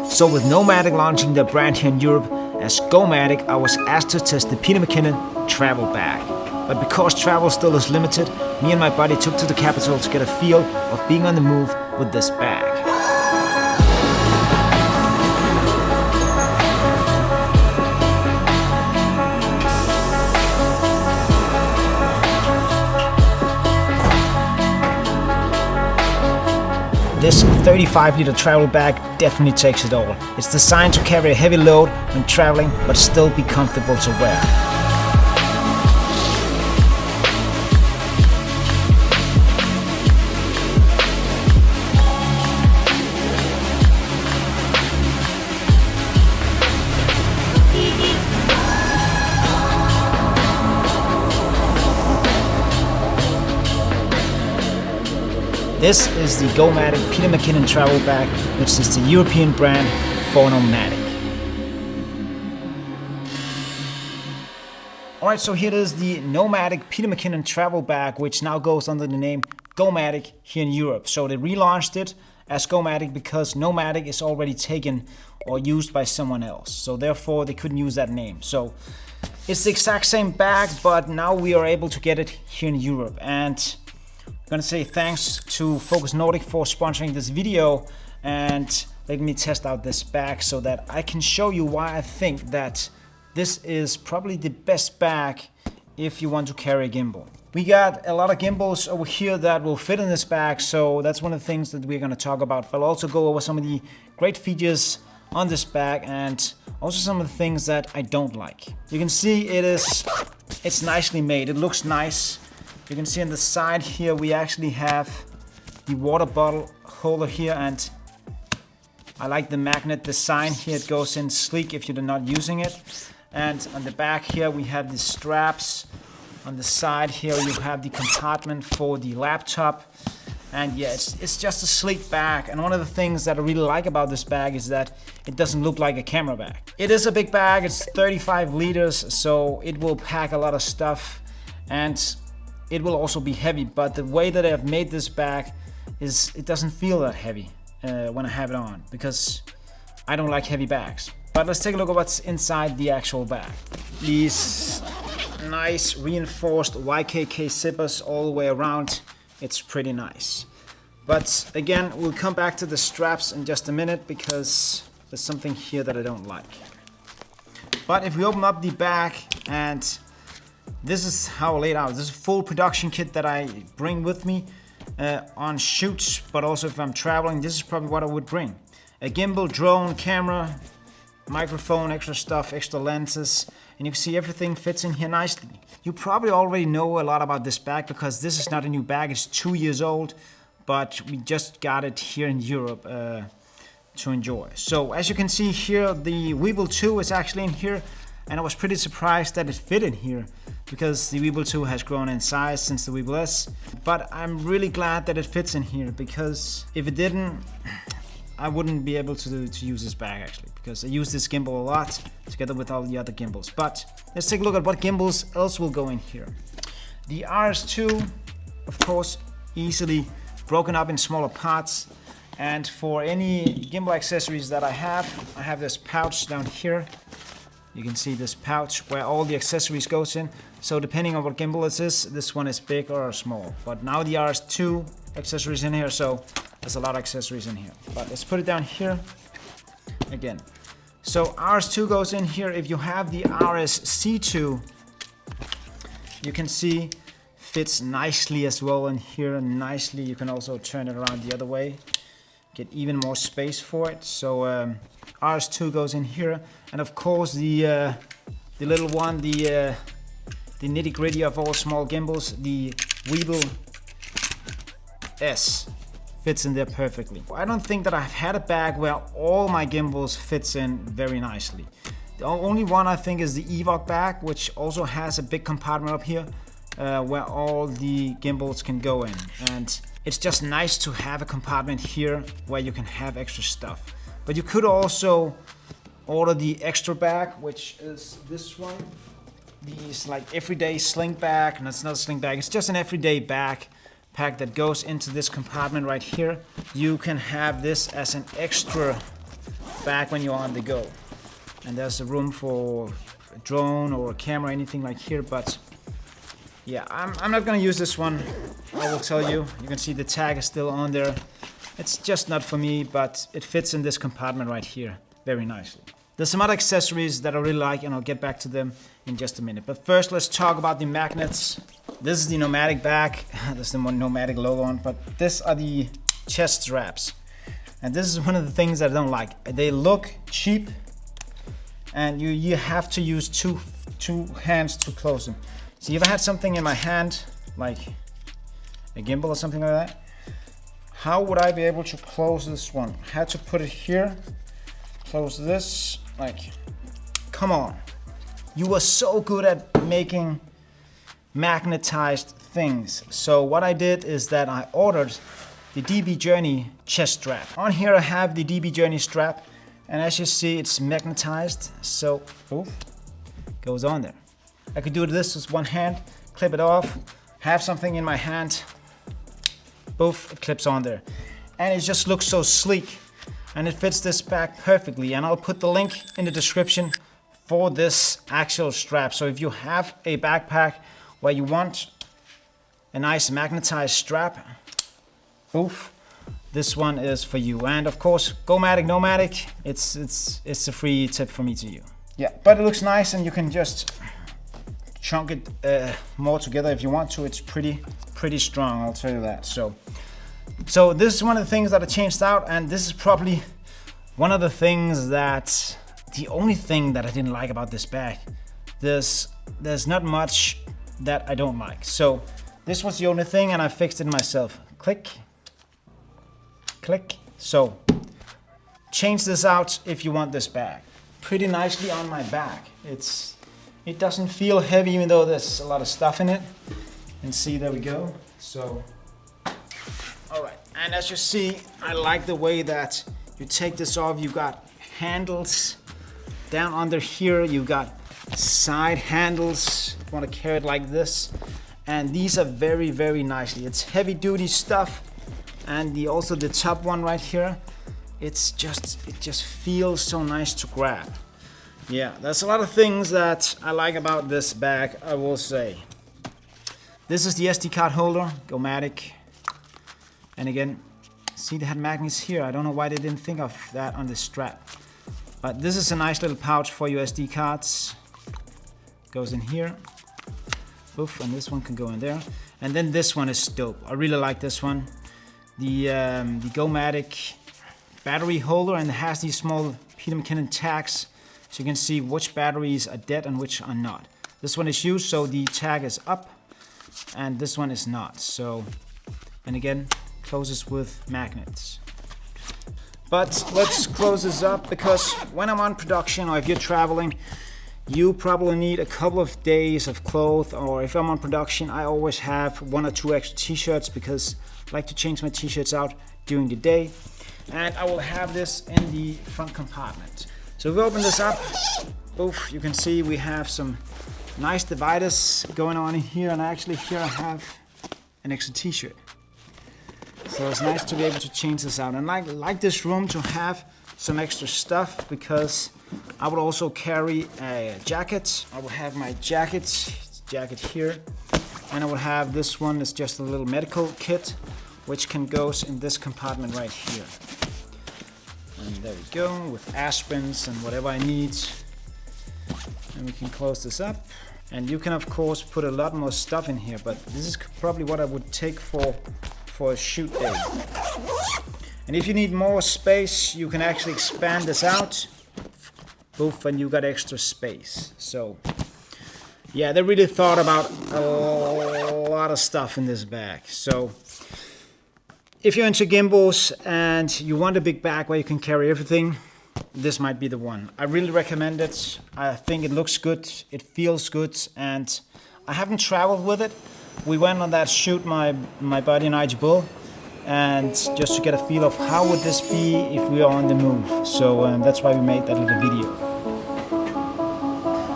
So with Gomatic launching their brand here in Europe, as Gomatic, I was asked to test the Peter Mckinnon travel bag. But because travel still is limited, me and my buddy took to the capital to get a feel of being on the move with this bag. This 35-liter travel bag definitely takes it all. It's designed to carry a heavy load when traveling, but still be comfortable to wear. This is the Gomatic Peter Mckinnon travel bag, which is the European brand for Gomatic. Alright, so here is the Gomatic Peter Mckinnon travel bag, which now goes under the name Gomatic here in Europe. So they relaunched it as Gomatic because Gomatic is already taken or used by someone else. So therefore they couldn't use that name. So it's the exact same bag, but now we are able to get it here in Europe. And I'm gonna say thanks to Focus Nordic for sponsoring this video and letting me test out this bag so that I can show you why I think that this is probably the best bag if you want to carry a gimbal. We got a lot of gimbals over here that will fit in this bag, so that's one of the things that we're gonna talk about. I'll also go over some of the great features on this bag and also some of the things that I don't like. You can see it's nicely made, it looks nice. You can see on the side here we actually have the water bottle holder here, and I like the magnet design here. It goes in sleek if you're not using it. And on the back here we have the straps. On the side here you have the compartment for the laptop. And yeah, it's just a sleek bag. And one of the things that I really like about this bag is that it doesn't look like a camera bag. It is a big bag, it's 35 liters, so it will pack a lot of stuff. And it will also be heavy, but the way that I have made this bag is it doesn't feel that heavy when I have it on, because I don't like heavy bags. But let's take a look at what's inside the actual bag. These nice reinforced YKK zippers all the way around. It's pretty nice. But again, we'll come back to the straps in just a minute because there's something here that I don't like. But if we open up the bag, and this is how I laid out. This is a full production kit that I bring with me on shoots, but also if I'm traveling, this is probably what I would bring. A gimbal, drone, camera, microphone, extra stuff, extra lenses, and you can see everything fits in here nicely. You probably already know a lot about this bag because this is not a new bag, it's 2 years old, but we just got it here in Europe to enjoy. So as you can see here, the Weebill 2 is actually in here. And I was pretty surprised that it fit in here because the Weebill 2 has grown in size since the Weebill S. But I'm really glad that it fits in here because if it didn't, I wouldn't be able to use this bag actually, because I use this gimbal a lot together with all the other gimbals. But let's take a look at what gimbals else will go in here. The RS2, of course, easily broken up in smaller parts. And for any gimbal accessories that I have this pouch down here. You can see this pouch where all the accessories goes in. So depending on what gimbal it is, this one is big or small. But now the RS2 accessories in here, so there's a lot of accessories in here. But let's put it down here again. So RS2 goes in here. If you have the RS-C2, you can see fits nicely as well in here, and nicely. You can also turn it around the other way, get even more space for it. So RS2 goes in here, and of course the little one, the nitty-gritty of all small gimbals, the Weebill S fits in there perfectly. I don't think that I've had a bag where all my gimbals fits in very nicely. The only one I think is the Evoc bag, which also has a big compartment up here where all the gimbals can go in. And it's just nice to have a compartment here where you can have extra stuff. But you could also order the extra bag, which is this one. These like everyday sling bag, and it's not a sling bag, it's just an everyday bag pack that goes into this compartment right here. You can have this as an extra bag when you're on the go. And there's a room for a drone or a camera, anything like here, but yeah, I'm not gonna use this one. I will tell you. You can see the tag is still on there. It's just not for me, but it fits in this compartment right here very nicely. There's some other accessories that I really like, and I'll get back to them in just a minute. But first, let's talk about the magnets. This is the Nomatic bag. There's the Nomatic logo on, but these are the chest straps. And this is one of the things that I don't like. They look cheap, and you have to use two hands to close them. So if I had something in my hand, like a gimbal or something like that, how would I be able to close this one? I had to put it here, close this, like, come on. You are so good at making magnetized things. So what I did is that I ordered the DB Journey chest strap. On here I have the DB Journey strap, and as you see, it's magnetized, so goes on there. I could do this with one hand, clip it off, have something in my hand, it clips on there. And it just looks so sleek, and it fits this bag perfectly. And I'll put the link in the description for this actual strap. So if you have a backpack where you want a nice magnetized strap, this one is for you. And of course, Gomatic, Nomatic, it's a free tip for me to you. Yeah, but it looks nice, and you can just chunk it more together if you want to. It's pretty strong, I'll tell you that. So this is one of the things that I changed out, and this is probably one of the things that, the only thing that I didn't like about this bag. There's not much that I don't like. So this was the only thing, and I fixed it myself. Click, click. So change this out if you want this bag. Pretty nicely on my back. It doesn't feel heavy, even though there's a lot of stuff in it. And see, there we go. So, all right. And as you see, I like the way that you take this off. You got handles down under here. You got side handles. You want to carry it like this. And these are very, very nicely. It's heavy duty stuff. And also the top one right here. It just feels so nice to grab. Yeah, there's a lot of things that I like about this bag, I will say. This is the SD card holder, Gomatic. And again, see, they had magnets here. I don't know why they didn't think of that on the strap. But this is a nice little pouch for your SD cards. Goes in here. And this one can go in there. And then this one is dope. I really like this one. The Gomatic battery holder, and it has these small Mckinnon tags. So you can see which batteries are dead and which are not. This one is used, so the tag is up, and this one is not. So, and again, closes with magnets. But let's close this up, because when I'm on production, or if you're traveling, you probably need a couple of days of clothes. Or if I'm on production, I always have 1 or 2 extra t-shirts, because I like to change my t-shirts out during the day. And I will have this in the front compartment. So if we open this up, you can see we have some nice dividers going on in here, and actually here I have an extra t-shirt. So it's nice to be able to change this out. And I like this room to have some extra stuff, because I would also carry a jacket. I will have my jacket here, and I will have this one. It's just a little medical kit, which can go in this compartment right here. And there we go, with aspirins and whatever I need. And we can close this up. And you can of course put a lot more stuff in here, but this is probably what I would take for a shoot day. And if you need more space, you can actually expand this out. And you got extra space. So yeah, they really thought about a lot of stuff in this bag. So if you're into gimbals and you want a big bag where you can carry everything, this might be the one. I really recommend it. I think it looks good, it feels good, and I haven't traveled with it. We went on that shoot, my buddy and I, Jibril, and just to get a feel of how would this be if we are on the move. So that's why we made that little video.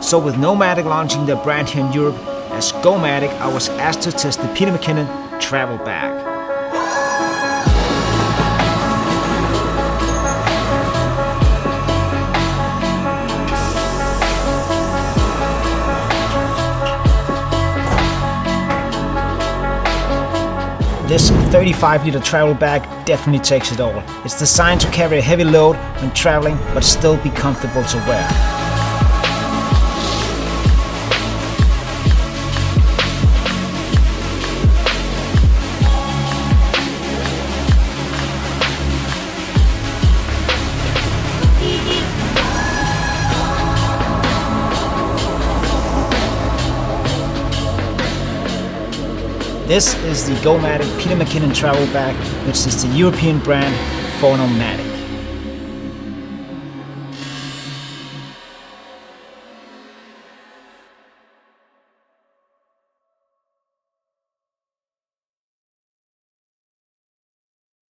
So with Nomatic launching their brand here in Europe as Gomatic, I was asked to test the Mckinnon travel bag. This 35-liter travel bag definitely takes it all. It's designed to carry a heavy load when traveling, but still be comfortable to wear. This is the Gomatic Mckinnon travel bag, which is the European brand for Gomatic.